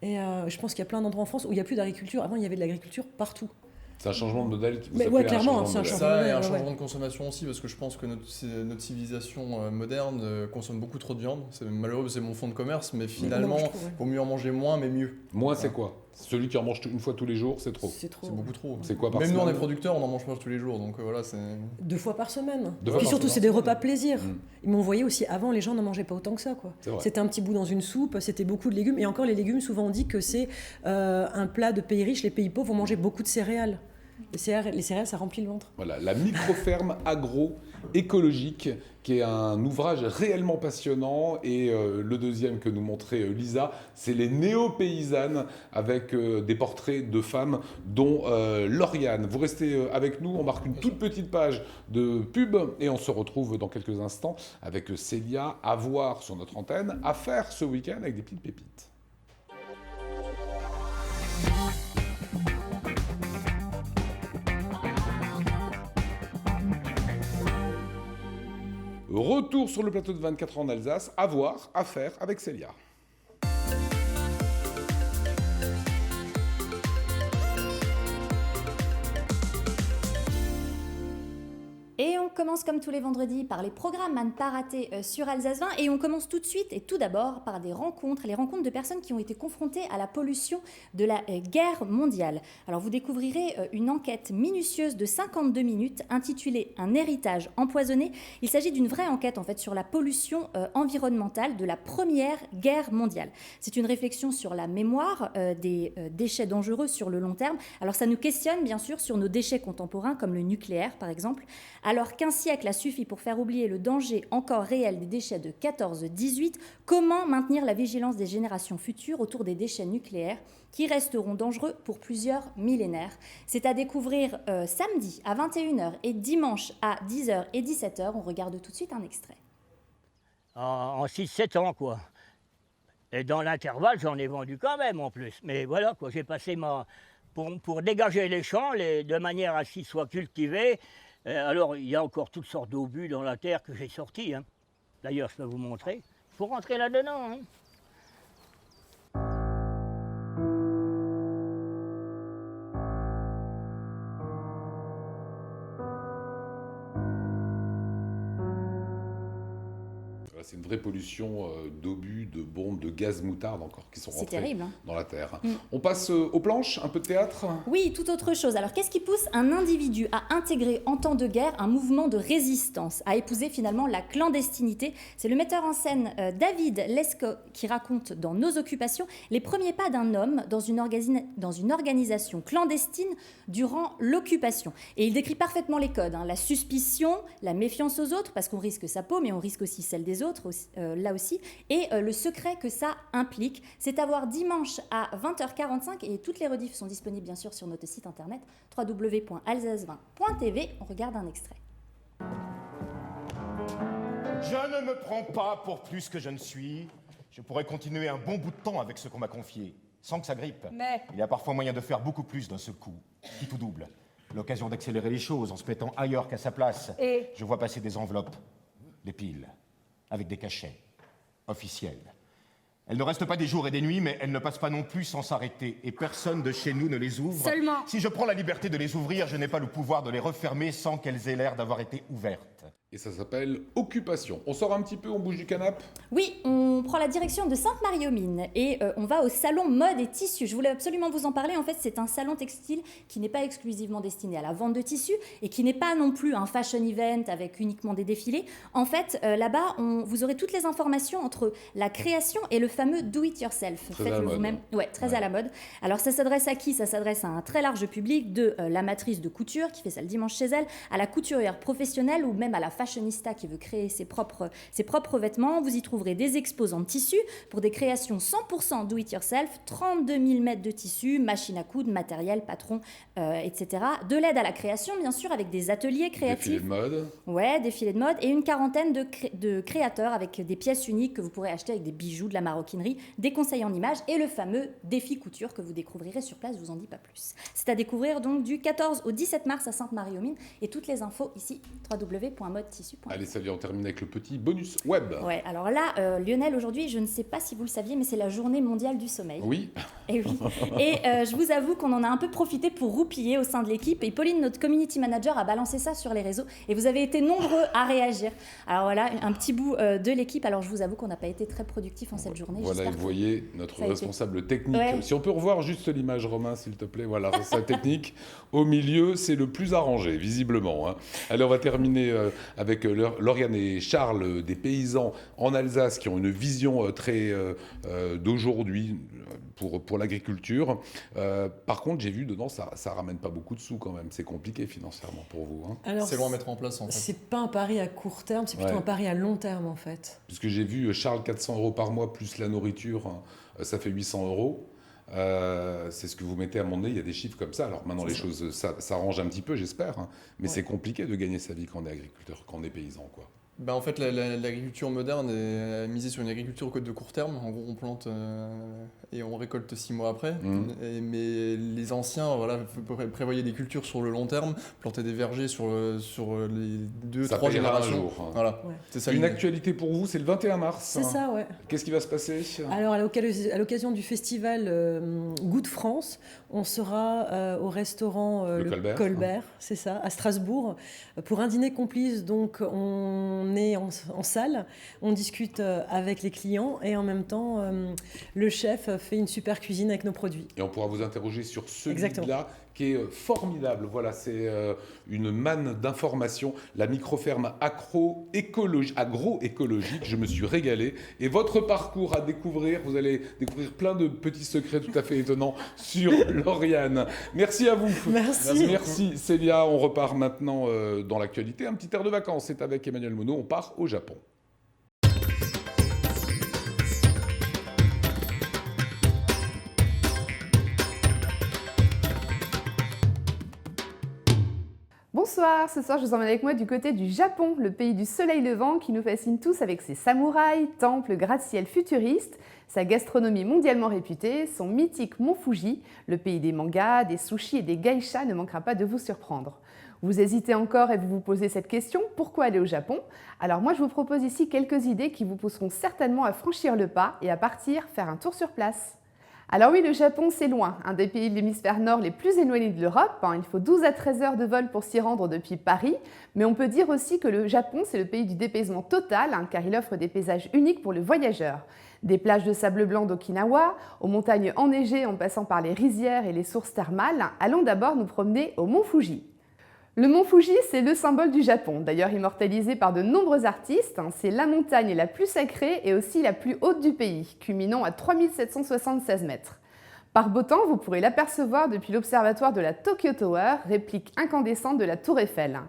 Et je pense qu'il y a plein d'endroits en France où il n'y a plus d'agriculture. Avant, il y avait de l'agriculture partout. C'est un changement de modèle qui vous Mais appelle clairement, c'est un changement de modèle. Ça, et un changement de consommation aussi, parce que je pense que notre civilisation moderne consomme beaucoup trop de viande. C'est malheureux, c'est mon fond de commerce, mais finalement, il vaut mieux en manger moins, mais mieux. Moins, c'est quoi? Celui qui en mange une fois tous les jours, c'est trop. C'est beaucoup trop. C'est quoi par Même semaine? nous, on est producteurs, on en mange pas tous les jours, donc voilà, c'est... 2 fois par semaine. Et surtout, c'est des repas plaisir. Ils m'ont envoyé aussi, avant, les gens n'en mangeaient pas autant que ça, quoi. C'était un petit bout dans une soupe, c'était beaucoup de légumes. Et encore, les légumes, souvent, on dit que c'est un plat de pays riches. Les pays pauvres vont manger beaucoup de céréales. Les céréales, ça remplit le ventre. Voilà, la microferme agroécologique, qui est un ouvrage réellement passionnant. Et le deuxième que nous montrait Lisa, c'est les néo-paysannes, avec des portraits de femmes, dont Lauriane. Vous restez avec nous, on marque une toute petite page de pub, et on se retrouve dans quelques instants avec Célia, à voir sur notre antenne, à faire ce week-end avec des petites pépites. Retour sur le plateau de 24 ans en Alsace, à voir, à faire avec Célia. Et on commence comme tous les vendredis par les programmes à ne pas rater sur Alsace 20, et on commence tout de suite et tout d'abord par les rencontres de personnes qui ont été confrontées à la pollution de la guerre mondiale. Alors vous découvrirez une enquête minutieuse de 52 minutes intitulée « Un héritage empoisonné ». Il s'agit d'une vraie enquête en fait sur la pollution environnementale de la Première Guerre mondiale. C'est une réflexion sur la mémoire des déchets dangereux sur le long terme. Alors ça nous questionne bien sûr sur nos déchets contemporains comme le nucléaire par exemple. Alors qu'un siècle a suffi pour faire oublier le danger encore réel des déchets de 14-18, comment maintenir la vigilance des générations futures autour des déchets nucléaires qui resteront dangereux pour plusieurs millénaires? C'est à découvrir samedi à 21h et dimanche à 10h et 17h. On regarde tout de suite un extrait. En 6-7 ans, quoi. Et dans l'intervalle, j'en ai vendu quand même en plus. Mais voilà, quoi, j'ai passé pour dégager les champs de manière à ce qu'ils soient cultivés. Alors, il y a encore toutes sortes d'obus dans la terre que j'ai sortis. Hein. D'ailleurs, je peux vous montrer. Il faut rentrer là-dedans. Hein. C'est une vraie pollution d'obus, de bombes, de gaz moutarde encore qui sont rentrés terrible, hein. dans la terre. On passe aux planches, un peu de théâtre. Oui, tout autre chose. Alors qu'est-ce qui pousse un individu à intégrer en temps de guerre un mouvement de résistance, à épouser finalement la clandestinité? C'est le metteur en scène David Lescaut qui raconte dans Nos occupations les premiers pas d'un homme dans une organisation clandestine durant l'occupation. Et il décrit parfaitement les codes, hein. La suspicion, la méfiance aux autres, parce qu'on risque sa peau, mais on risque aussi celle des autres. Là aussi, et le secret que ça implique. C'est à voir dimanche à 20h45 et toutes les rediffs sont disponibles bien sûr sur notre site internet www.alsace20.tv. On regarde un extrait. Je ne me prends pas pour plus que je ne suis. Je pourrais continuer un bon bout de temps avec ce qu'on m'a confié, sans que ça grippe. Mais il y a parfois moyen de faire beaucoup plus d'un seul coup, qui tout double. L'occasion d'accélérer les choses en se mettant ailleurs qu'à sa place. Et je vois passer des enveloppes, des piles, avec des cachets officiels. Elles ne restent pas des jours et des nuits, mais elles ne passent pas non plus sans s'arrêter. Et personne de chez nous ne les ouvre. Seulement. Si je prends la liberté de les ouvrir, je n'ai pas le pouvoir de les refermer sans qu'elles aient l'air d'avoir été ouvertes. Et ça s'appelle Occupation. On sort un petit peu, on bouge du canapé? Oui, on prend la direction de Sainte-Marie-aux-Mines et on va au salon mode et tissus. Je voulais absolument vous en parler. En fait, c'est un salon textile qui n'est pas exclusivement destiné à la vente de tissus et qui n'est pas non plus un fashion event avec uniquement des défilés. En fait, là-bas, vous aurez toutes les informations entre la création et le fameux do-it-yourself. Faites-le vous-même. Ouais, très à la mode. Alors, ça s'adresse à qui? Ça s'adresse à un très large public, de l'amatrice de couture qui fait ça le dimanche chez elle, à la couturière professionnelle ou même à la fashionista qui veut créer ses propres vêtements. Vous y trouverez des exposants de tissus pour des créations 100% do-it-yourself, 32 000 mètres de tissus, machines à coudre, matériel, patron, etc. De l'aide à la création, bien sûr, avec des ateliers créatifs. Défilé de mode. Ouais, défilé de mode et une quarantaine de créateurs avec des pièces uniques que vous pourrez acheter avec des bijoux, de la maroquinerie, des conseils en images et le fameux défi couture que vous découvrirez sur place, je vous en dis pas plus. C'est à découvrir donc du 14 au 17 mars à Sainte-Marie-aux-Mines et toutes les infos ici, www.modetissu.fr. Allez, salut, on termine avec le petit bonus web. Ouais, alors là, Lionel, aujourd'hui, je ne sais pas si vous le saviez, mais c'est la journée mondiale du sommeil. Oui. Et oui. Et je vous avoue qu'on en a un peu profité pour roupiller au sein de l'équipe. Et Pauline, notre community manager, a balancé ça sur les réseaux. Et vous avez été nombreux à réagir. Alors voilà, un petit bout de l'équipe. Alors je vous avoue qu'on n'a pas été très productifs en cette journée. Voilà, et vous voyez notre responsable technique. Ouais. Si on peut revoir juste l'image, Romain, s'il te plaît. Voilà, sa technique. Au milieu, c'est le plus arrangé, visiblement. Hein. Allez, on va terminer avec Lauriane et Charles, des paysans en Alsace qui ont une vision très d'aujourd'hui pour l'agriculture. Par contre, j'ai vu dedans, ça ramène pas beaucoup de sous quand même. C'est compliqué financièrement pour vous. Hein. Alors, c'est loin à mettre en place en fait. C'est pas un pari à court terme, c'est plutôt un pari à long terme en fait. Puisque j'ai vu Charles, 400 € par mois plus la nourriture, ça fait 800 €. C'est ce que vous mettez à mon nez, il y a des chiffres comme ça. Alors maintenant, les choses s'arrangent un petit peu, j'espère. Hein. Mais c'est compliqué de gagner sa vie quand on est agriculteur, quand on est paysan, quoi. Ben en fait, l'agriculture moderne est misée sur une agriculture de court terme. En gros, on plante et on récolte 6 mois après. Mais les anciens prévoyaient des cultures sur le long terme, plantaient des vergers sur les 2-3 générations. Un jour, hein. Voilà. Ouais. C'est ça, une actualité pour vous, c'est le 21 mars. C'est ça, ouais. Qu'est-ce qui va se passer? Alors, à l'occasion du festival Goût de France, on sera au restaurant le Colbert, c'est ça, à Strasbourg, pour un dîner complice. Donc, on est en salle, on discute avec les clients et en même temps, le chef fait une super cuisine avec nos produits. Et on pourra vous interroger sur celui-là qui est formidable. Voilà, c'est une manne d'informations. La microferme agroécologique, je me suis régalé. Et votre parcours à découvrir, vous allez découvrir plein de petits secrets tout à fait étonnants sur Lauriane. Merci à vous. Merci. Merci Célia. On repart maintenant dans l'actualité. Un petit air de vacances, c'est avec Emmanuel Monod. On part au Japon. Bonsoir, ce soir je vous emmène avec moi du côté du Japon, le pays du soleil levant qui nous fascine tous avec ses samouraïs, temples, gratte-ciel futuristes, sa gastronomie mondialement réputée, son mythique mont Fuji, le pays des mangas, des sushis et des geishas ne manquera pas de vous surprendre. Vous hésitez encore et vous vous posez cette question, pourquoi aller au Japon? Alors moi je vous propose ici quelques idées qui vous pousseront certainement à franchir le pas et à partir faire un tour sur place. Alors oui, le Japon, c'est loin, un des pays de l'hémisphère nord les plus éloignés de l'Europe. Il faut 12 à 13 heures de vol pour s'y rendre depuis Paris. Mais on peut dire aussi que le Japon, c'est le pays du dépaysement total, car il offre des paysages uniques pour le voyageur. Des plages de sable blanc d'Okinawa, aux montagnes enneigées en passant par les rizières et les sources thermales, allons d'abord nous promener au mont Fuji. Le mont Fuji, c'est le symbole du Japon, d'ailleurs immortalisé par de nombreux artistes. C'est la montagne la plus sacrée et aussi la plus haute du pays, culminant à 3776 mètres. Par beau temps, vous pourrez l'apercevoir depuis l'observatoire de la Tokyo Tower, réplique incandescente de la Tour Eiffel.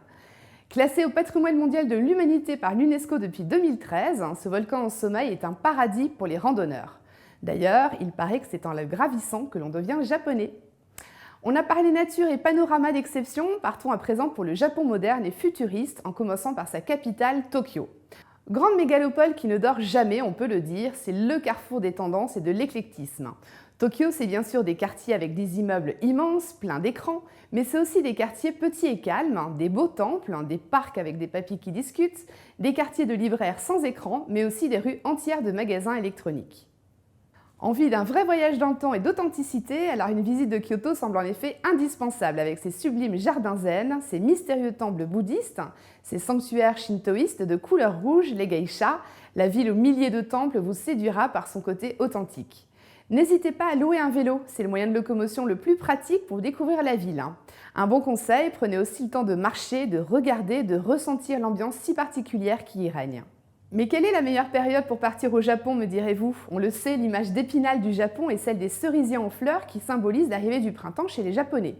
Classé au patrimoine mondial de l'humanité par l'UNESCO depuis 2013, ce volcan en sommeil est un paradis pour les randonneurs. D'ailleurs, il paraît que c'est en le gravissant que l'on devient japonais. On a parlé nature et panorama d'exception, partons à présent pour le Japon moderne et futuriste, en commençant par sa capitale, Tokyo. Grande mégalopole qui ne dort jamais, on peut le dire, c'est le carrefour des tendances et de l'éclectisme. Tokyo, c'est bien sûr des quartiers avec des immeubles immenses, pleins d'écrans, mais c'est aussi des quartiers petits et calmes, des beaux temples, des parcs avec des papys qui discutent, des quartiers de libraires sans écran, mais aussi des rues entières de magasins électroniques. Envie d'un vrai voyage dans le temps et d'authenticité, alors une visite de Kyoto semble en effet indispensable avec ses sublimes jardins zen, ses mystérieux temples bouddhistes, ses sanctuaires shintoïstes de couleur rouge, les geishas. La ville aux milliers de temples vous séduira par son côté authentique. N'hésitez pas à louer un vélo, c'est le moyen de locomotion le plus pratique pour découvrir la ville. Un bon conseil, prenez aussi le temps de marcher, de regarder, de ressentir l'ambiance si particulière qui y règne. Mais quelle est la meilleure période pour partir au Japon, me direz-vous? On le sait, l'image d'Épinal du Japon est celle des cerisiers en fleurs qui symbolisent l'arrivée du printemps chez les Japonais.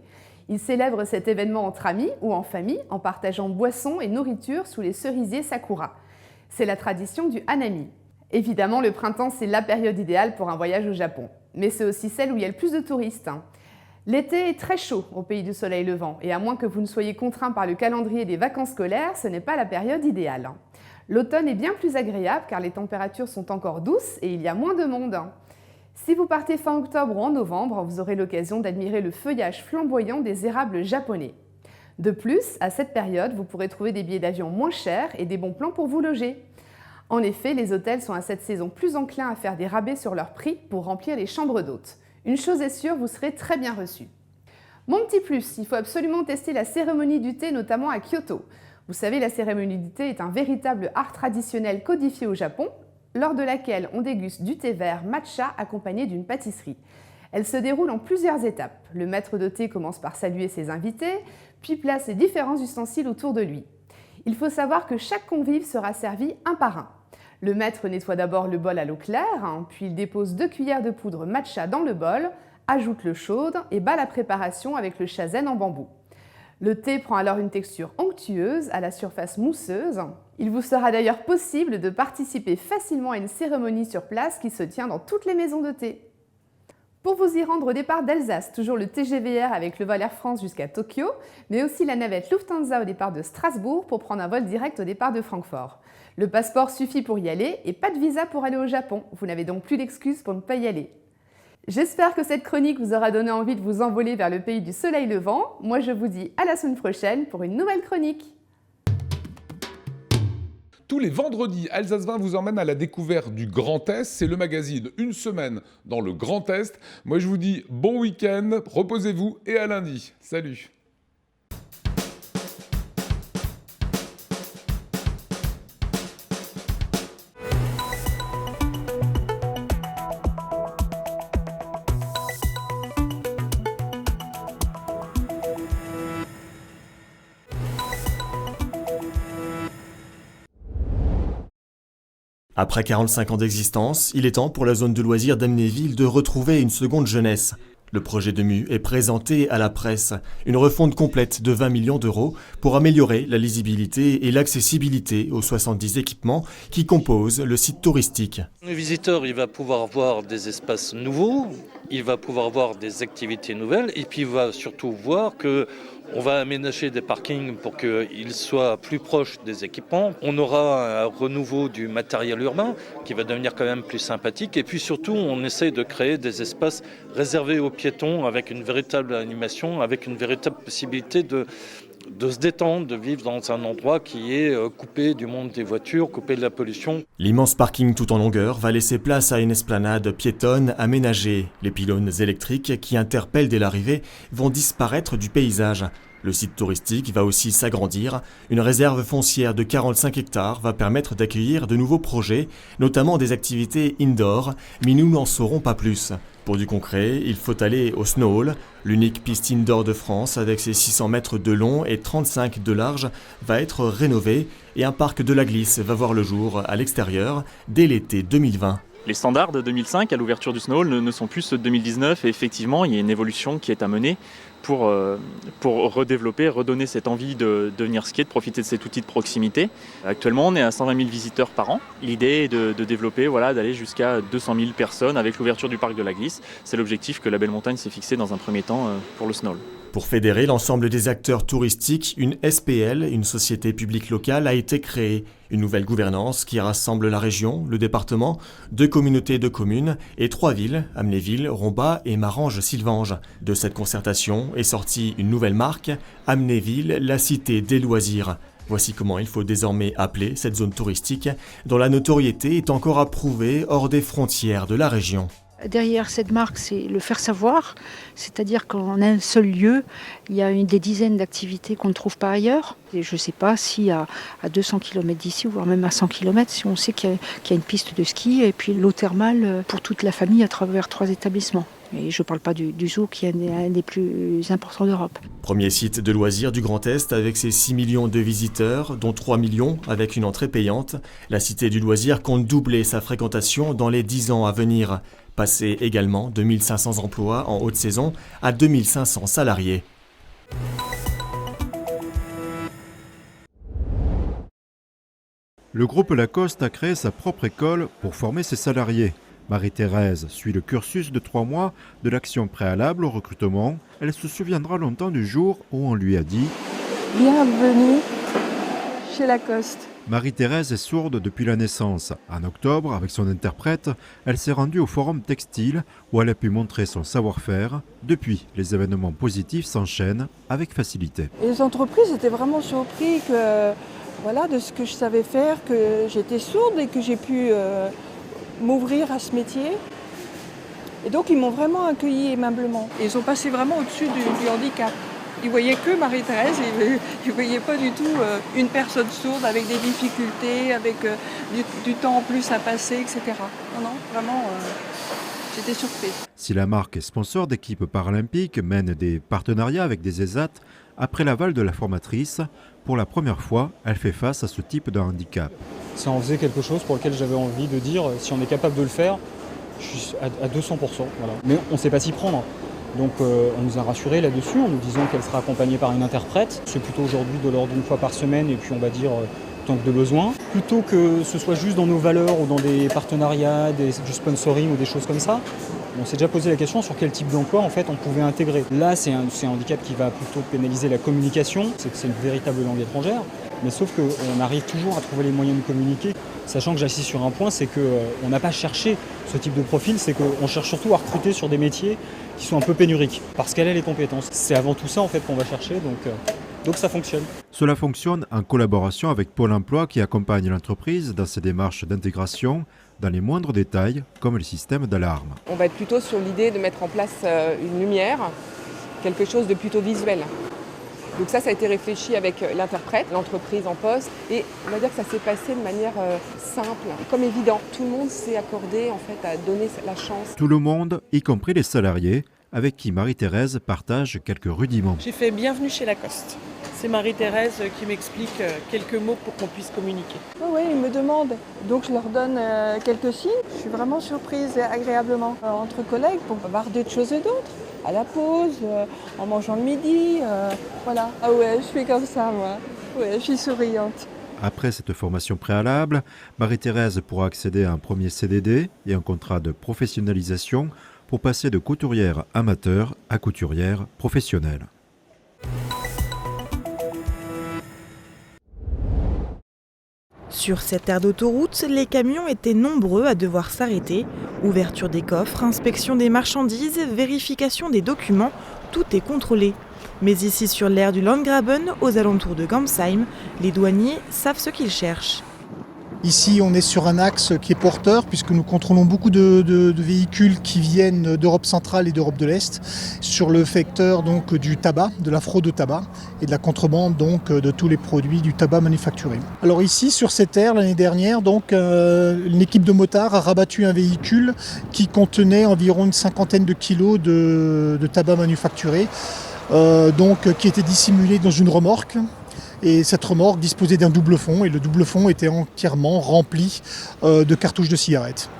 Ils célèbrent cet événement entre amis ou en famille en partageant boissons et nourriture sous les cerisiers sakura. C'est la tradition du hanami. Évidemment, le printemps, c'est la période idéale pour un voyage au Japon. Mais c'est aussi celle où il y a le plus de touristes. L'été est très chaud au pays du soleil levant et à moins que vous ne soyez contraint par le calendrier des vacances scolaires, ce n'est pas la période idéale. L'automne est bien plus agréable car les températures sont encore douces et il y a moins de monde. Si vous partez fin octobre ou en novembre, vous aurez l'occasion d'admirer le feuillage flamboyant des érables japonais. De plus, à cette période, vous pourrez trouver des billets d'avion moins chers et des bons plans pour vous loger. En effet, les hôtels sont à cette saison plus enclins à faire des rabais sur leurs prix pour remplir les chambres d'hôtes. Une chose est sûre, vous serez très bien reçus. Mon petit plus, il faut absolument tester la cérémonie du thé, notamment à Kyoto. Vous savez, la cérémonie du thé est un véritable art traditionnel codifié au Japon, lors de laquelle on déguste du thé vert matcha accompagné d'une pâtisserie. Elle se déroule en plusieurs étapes. Le maître de thé commence par saluer ses invités, puis place les différents ustensiles autour de lui. Il faut savoir que chaque convive sera servi un par un. Le maître nettoie d'abord le bol à l'eau claire, puis il dépose 2 cuillères de poudre matcha dans le bol, ajoute l'eau chaude et bat la préparation avec le shazen en bambou. Le thé prend alors une texture onctueuse à la surface mousseuse. Il vous sera d'ailleurs possible de participer facilement à une cérémonie sur place qui se tient dans toutes les maisons de thé. Pour vous y rendre au départ d'Alsace, toujours le TGVR avec le vol Air France jusqu'à Tokyo, mais aussi la navette Lufthansa au départ de Strasbourg pour prendre un vol direct au départ de Francfort. Le passeport suffit pour y aller et pas de visa pour aller au Japon. Vous n'avez donc plus d'excuses pour ne pas y aller. J'espère que cette chronique vous aura donné envie de vous envoler vers le pays du soleil levant. Moi, je vous dis à la semaine prochaine pour une nouvelle chronique. Tous les vendredis, Alsace 20 vous emmène à la découverte du Grand Est. C'est le magazine Une semaine dans le Grand Est. Moi, je vous dis bon week-end, reposez-vous et à lundi. Salut! Après 45 ans d'existence, il est temps pour la zone de loisirs d'Amnéville de retrouver une seconde jeunesse. Le projet de MU est présenté à la presse. Une refonte complète de 20 millions d'euros pour améliorer la lisibilité et l'accessibilité aux 70 équipements qui composent le site touristique. Le visiteur, il va pouvoir voir des espaces nouveaux, il va pouvoir voir des activités nouvelles et puis il va surtout voir que on va aménager des parkings pour qu'ils soient plus proches des équipements. On aura un renouveau du matériel urbain qui va devenir quand même plus sympathique. Et puis surtout, on essaie de créer des espaces réservés aux piétons avec une véritable animation, avec une véritable possibilité de se détendre, de vivre dans un endroit qui est coupé du monde des voitures, coupé de la pollution. L'immense parking tout en longueur va laisser place à une esplanade piétonne aménagée. Les pylônes électriques qui interpellent dès l'arrivée vont disparaître du paysage. Le site touristique va aussi s'agrandir. Une réserve foncière de 45 hectares va permettre d'accueillir de nouveaux projets, notamment des activités indoor, mais nous n'en saurons pas plus. Pour du concret, il faut aller au Snow Hall, l'unique piste indoor de France avec ses 600 mètres de long et 35 de large va être rénové et un parc de la glisse va voir le jour à l'extérieur dès l'été 2020. Les standards de 2005 à l'ouverture du Snow Hall ne sont plus ceux de 2019 et effectivement il y a une évolution qui est à mener pour redévelopper, redonner cette envie de venir skier, de profiter de cet outil de proximité. Actuellement on est à 120 000 visiteurs par an. L'idée est de développer, d'aller jusqu'à 200 000 personnes avec l'ouverture du parc de la glisse. C'est l'objectif que la Belle Montagne s'est fixé dans un premier temps pour le Snow Hall. Pour fédérer l'ensemble des acteurs touristiques, une SPL, une société publique locale, a été créée. Une nouvelle gouvernance qui rassemble la région, le département, 2 communautés de communes et 3 villes, Amnéville, Rombat et Marange-Sylvange. De cette concertation est sortie une nouvelle marque, Amnéville, la cité des loisirs. Voici comment il faut désormais appeler cette zone touristique dont la notoriété est encore à prouver hors des frontières de la région. Derrière cette marque, c'est le faire savoir, c'est-à-dire qu'en un seul lieu, il y a des dizaines d'activités qu'on ne trouve pas ailleurs. Et je ne sais pas si à 200 km d'ici, voire même à 100 km, si on sait qu'il y a une piste de ski et puis l'eau thermale pour toute la famille à travers 3 établissements. Et je ne parle pas du zoo qui est un des plus importants d'Europe. Premier site de loisirs du Grand Est avec ses 6 millions de visiteurs, dont 3 millions avec une entrée payante. La Cité du Loisir compte doubler sa fréquentation dans les 10 ans à venir. Passer également de 1500 emplois en haute saison à 2500 salariés. Le groupe Lacoste a créé sa propre école pour former ses salariés. Marie-Thérèse suit le cursus de 3 mois de l'action préalable au recrutement. Elle se souviendra longtemps du jour où on lui a dit « Bienvenue chez Lacoste ». Marie-Thérèse est sourde depuis la naissance. En octobre, avec son interprète, elle s'est rendue au Forum Textile où elle a pu montrer son savoir-faire. Depuis, les événements positifs s'enchaînent avec facilité. Et les entreprises étaient vraiment surpris de ce que je savais faire, que j'étais sourde et que j'ai pu m'ouvrir à ce métier. Et donc ils m'ont vraiment accueilli aimablement. Ils sont passés vraiment au-dessus du handicap. Ils ne voyaient que Marie-Thérèse, ils ne voyaient pas du tout une personne sourde avec des difficultés, avec du temps en plus à passer, etc. Non, vraiment, j'étais surprise. Si la marque est sponsor d'équipes paralympiques, mène des partenariats avec des ESAT, après l'aval de la formatrice, pour la première fois, elle fait face à ce type de handicap. Ça en faisait quelque chose pour lequel j'avais envie de dire, si on est capable de le faire, je suis à 200%. Voilà. Mais on ne sait pas s'y prendre. Donc on nous a rassurés là-dessus en nous disant qu'elle sera accompagnée par une interprète. C'est plutôt aujourd'hui de l'ordre d'une fois par semaine et puis on va dire tant que de besoin. Plutôt que ce soit juste dans nos valeurs ou dans des partenariats, du sponsoring ou des choses comme ça, on s'est déjà posé la question sur quel type d'emploi en fait on pouvait intégrer. Là c'est un handicap qui va plutôt pénaliser la communication, c'est que c'est une véritable langue étrangère. Mais sauf qu'on arrive toujours à trouver les moyens de communiquer, sachant que j'insiste sur un point, c'est qu'on n'a pas cherché ce type de profil, c'est qu'on cherche surtout à recruter sur des métiers qui sont un peu pénuriques, parce qu'elle a les compétences. C'est avant tout ça en fait qu'on va chercher, donc ça fonctionne. Cela fonctionne en collaboration avec Pôle emploi qui accompagne l'entreprise dans ses démarches d'intégration dans les moindres détails, comme le système d'alarme. On va être plutôt sur l'idée de mettre en place une lumière, quelque chose de plutôt visuel. Donc ça a été réfléchi avec l'interprète, l'entreprise en poste, et on va dire que ça s'est passé de manière simple, comme évident. Tout le monde s'est accordé en fait à donner la chance. Tout le monde, y compris les salariés, avec qui Marie-Thérèse partage quelques rudiments. J'ai fait bienvenue chez Lacoste. C'est Marie-Thérèse qui m'explique quelques mots pour qu'on puisse communiquer. Oui, ils me demandent, donc je leur donne quelques signes. Je suis vraiment surprise agréablement entre collègues pour voir d'autres choses et d'autres. À la pause, en mangeant le midi, voilà. Ah ouais, je suis comme ça moi, ouais, je suis souriante. Après cette formation préalable, Marie-Thérèse pourra accéder à un premier CDD et un contrat de professionnalisation pour passer de couturière amateur à couturière professionnelle. Sur cette aire d'autoroute, les camions étaient nombreux à devoir s'arrêter. Ouverture des coffres, inspection des marchandises, vérification des documents, tout est contrôlé. Mais ici sur l'aire du Landgraben, aux alentours de Gamsheim, les douaniers savent ce qu'ils cherchent. Ici, on est sur un axe qui est porteur puisque nous contrôlons beaucoup de véhicules qui viennent d'Europe centrale et d'Europe de l'Est sur le vecteur donc du tabac, de la fraude au tabac et de la contrebande donc de tous les produits du tabac manufacturé. Alors ici, sur cette aire, l'année dernière, donc une équipe de motards a rabattu un véhicule qui contenait environ une 50aine de kilos de tabac manufacturé, qui était dissimulé dans une remorque. Et cette remorque disposait d'un double fond et le double fond était entièrement rempli de cartouches de cigarettes.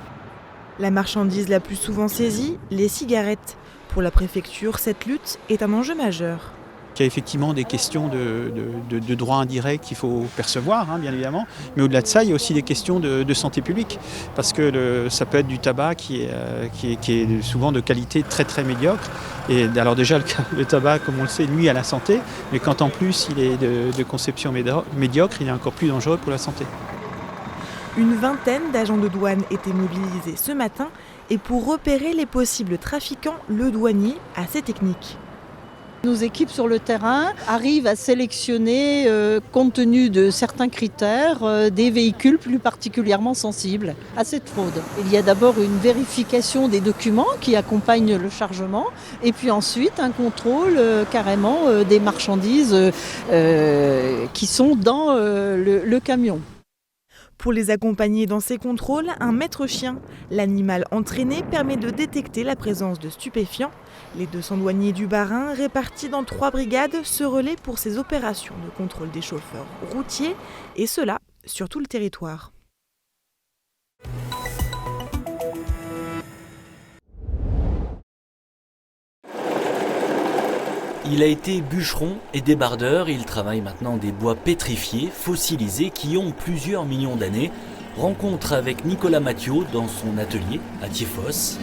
La marchandise la plus souvent saisie, les cigarettes. Pour la préfecture, cette lutte est un enjeu majeur. Il y a effectivement des questions de droits indirects qu'il faut percevoir, bien évidemment. Mais au-delà de ça, il y a aussi des questions de santé publique. Parce que ça peut être du tabac qui est souvent de qualité très très médiocre. Et alors déjà, le tabac, comme on le sait, nuit à la santé. Mais quand en plus il est de conception médiocre, il est encore plus dangereux pour la santé. Une vingtaine d'agents de douane étaient mobilisés ce matin. Et pour repérer les possibles trafiquants, le douanier a ses techniques. Nos équipes sur le terrain arrivent à sélectionner, compte tenu de certains critères, des véhicules plus particulièrement sensibles à cette fraude. Il y a d'abord une vérification des documents qui accompagnent le chargement et puis ensuite un contrôle carrément des marchandises qui sont dans le camion. Pour les accompagner dans ces contrôles, un maître chien. L'animal entraîné permet de détecter la présence de stupéfiants. Les 200 douaniers du Bas-Rhin, répartis dans 3 brigades, se relaient pour ces opérations de contrôle des chauffeurs routiers, et cela sur tout le territoire. Il a été bûcheron et débardeur, il travaille maintenant des bois pétrifiés, fossilisés, qui ont plusieurs millions d'années. Rencontre avec Nicolas Mathiot dans son atelier à Thiéfosse.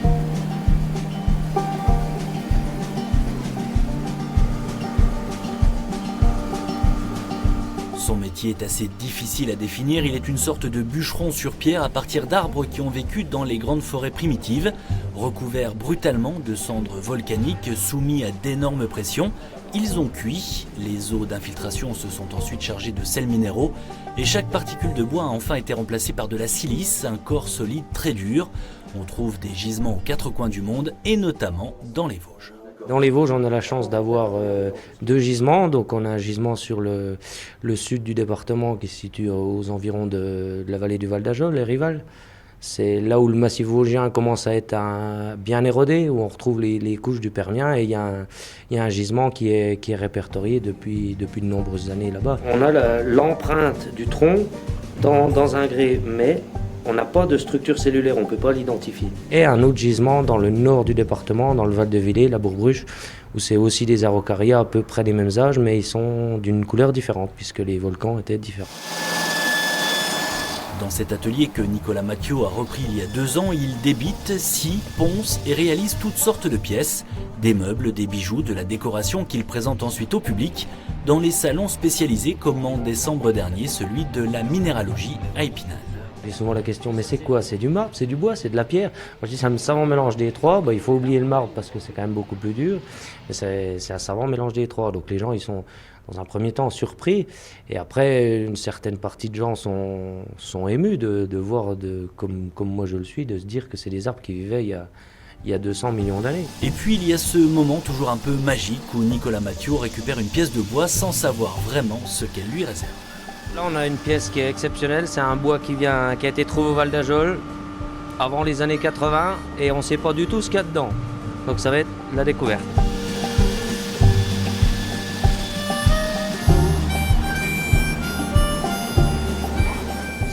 Son métier est assez difficile à définir, il est une sorte de bûcheron sur pierre à partir d'arbres qui ont vécu dans les grandes forêts primitives, recouverts brutalement de cendres volcaniques, soumis à d'énormes pressions. Ils ont cuit, les eaux d'infiltration se sont ensuite chargées de sels minéraux et chaque particule de bois a enfin été remplacée par de la silice, un corps solide très dur. On trouve des gisements aux 4 coins du monde et notamment dans les Vosges. Dans les Vosges, on a la chance d'avoir 2 gisements. Donc on a un gisement sur le sud du département qui se situe aux environs de la vallée du Val d'Ajol, les Rivals. C'est là où le massif vosgien commence à être bien érodé, où on retrouve les couches du Permien. Et il y a un gisement qui est répertorié depuis de nombreuses années là-bas. On a l'empreinte du tronc dans un grès, mais on n'a pas de structure cellulaire, on ne peut pas l'identifier. Et un autre gisement dans le nord du département, dans le Val de Villers, la Bourg-Bruche, où c'est aussi des araucarias à peu près des mêmes âges, mais ils sont d'une couleur différente, puisque les volcans étaient différents. Dans cet atelier que Nicolas Mathiot a repris il y a 2 ans, il débite, scie, ponce et réalise toutes sortes de pièces, des meubles, des bijoux, de la décoration qu'il présente ensuite au public dans les salons spécialisés comme en décembre dernier, celui de la minéralogie à Épinal. J'ai souvent la question, mais c'est quoi? C'est du marbre, c'est du bois, c'est de la pierre? Moi je dis c'est un savant mélange des 3, il faut oublier le marbre parce que c'est quand même beaucoup plus dur, mais c'est un savant mélange des 3, donc les gens ils sont dans un premier temps surpris, et après une certaine partie de gens sont émus de voir, comme moi je le suis, de se dire que c'est des arbres qui vivaient il y a 200 millions d'années. Et puis il y a ce moment toujours un peu magique où Nicolas Mathiot récupère une pièce de bois sans savoir vraiment ce qu'elle lui réserve. Là on a une pièce qui est exceptionnelle, c'est un bois qui a été trouvé au Val d'Ajol avant les années 80 et on ne sait pas du tout ce qu'il y a dedans. Donc ça va être la découverte.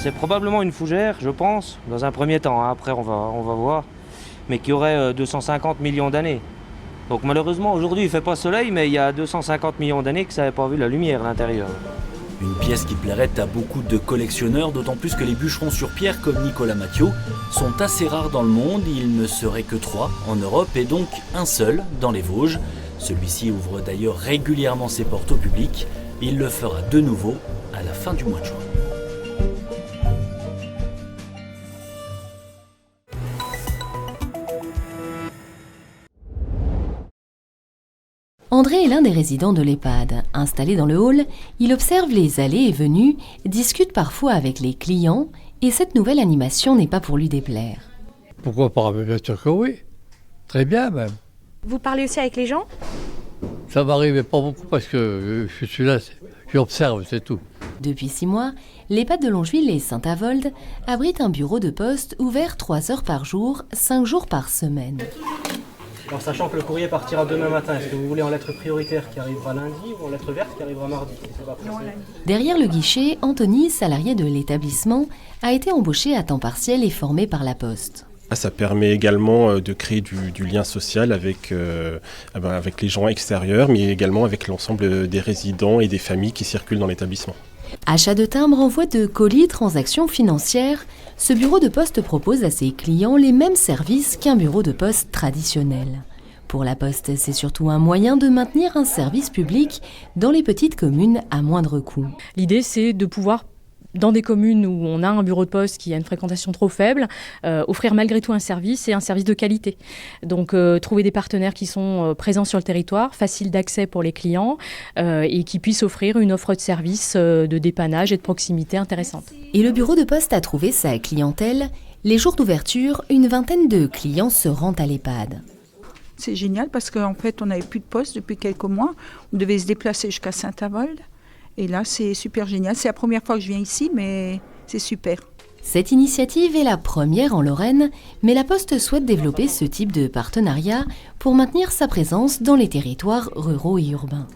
C'est probablement une fougère, je pense, dans un premier temps, après on va voir, mais qui aurait 250 millions d'années. Donc malheureusement aujourd'hui il ne fait pas soleil, mais il y a 250 millions d'années que ça n'avait pas vu la lumière à l'intérieur. Une pièce qui plairait à beaucoup de collectionneurs, d'autant plus que les bûcherons sur pierre comme Nicolas Mathiot sont assez rares dans le monde. Il ne serait que 3 en Europe et donc un seul dans les Vosges. Celui-ci ouvre d'ailleurs régulièrement ses portes au public. Il le fera de nouveau à la fin du mois de juin. André est l'un des résidents de l'EHPAD. Installé dans le hall, il observe les allées et venues, discute parfois avec les clients, et cette nouvelle animation n'est pas pour lui déplaire. Pourquoi pas? Bien sûr que oui. Très bien même. Vous parlez aussi avec les gens? Ça m'arrive pas beaucoup parce que je suis là, j'observe, c'est tout. Depuis 6 mois, l'EHPAD de Longeville et Saint-Avold abrite un bureau de poste ouvert 3 heures par jour, 5 jours par semaine. En sachant que le courrier partira demain matin, est-ce que vous voulez en lettre prioritaire qui arrivera lundi ou en lettre verte qui arrivera mardi? Derrière le guichet, Anthony, salarié de l'établissement, a été embauché à temps partiel et formé par la Poste. Ça permet également de créer du lien social avec les gens extérieurs, mais également avec l'ensemble des résidents et des familles qui circulent dans l'établissement. Achat de timbres, envoi de colis, transactions financières, ce bureau de poste propose à ses clients les mêmes services qu'un bureau de poste traditionnel. Pour la Poste, c'est surtout un moyen de maintenir un service public dans les petites communes à moindre coût. L'idée, c'est de pouvoir dans des communes où on a un bureau de poste qui a une fréquentation trop faible, offrir malgré tout un service et un service de qualité. Donc trouver des partenaires qui sont présents sur le territoire, faciles d'accès pour les clients et qui puissent offrir une offre de service de dépannage et de proximité intéressante. Et le bureau de poste a trouvé sa clientèle. Les jours d'ouverture, une vingtaine de clients se rendent à l'EHPAD. C'est génial parce qu'en fait, on n'avait plus de poste depuis quelques mois. On devait se déplacer jusqu'à Saint-Avold. Et là, c'est super génial. C'est la première fois que je viens ici, mais c'est super. Cette initiative est la première en Lorraine, mais la Poste souhaite développer ce type de partenariat pour maintenir sa présence dans les territoires ruraux et urbains.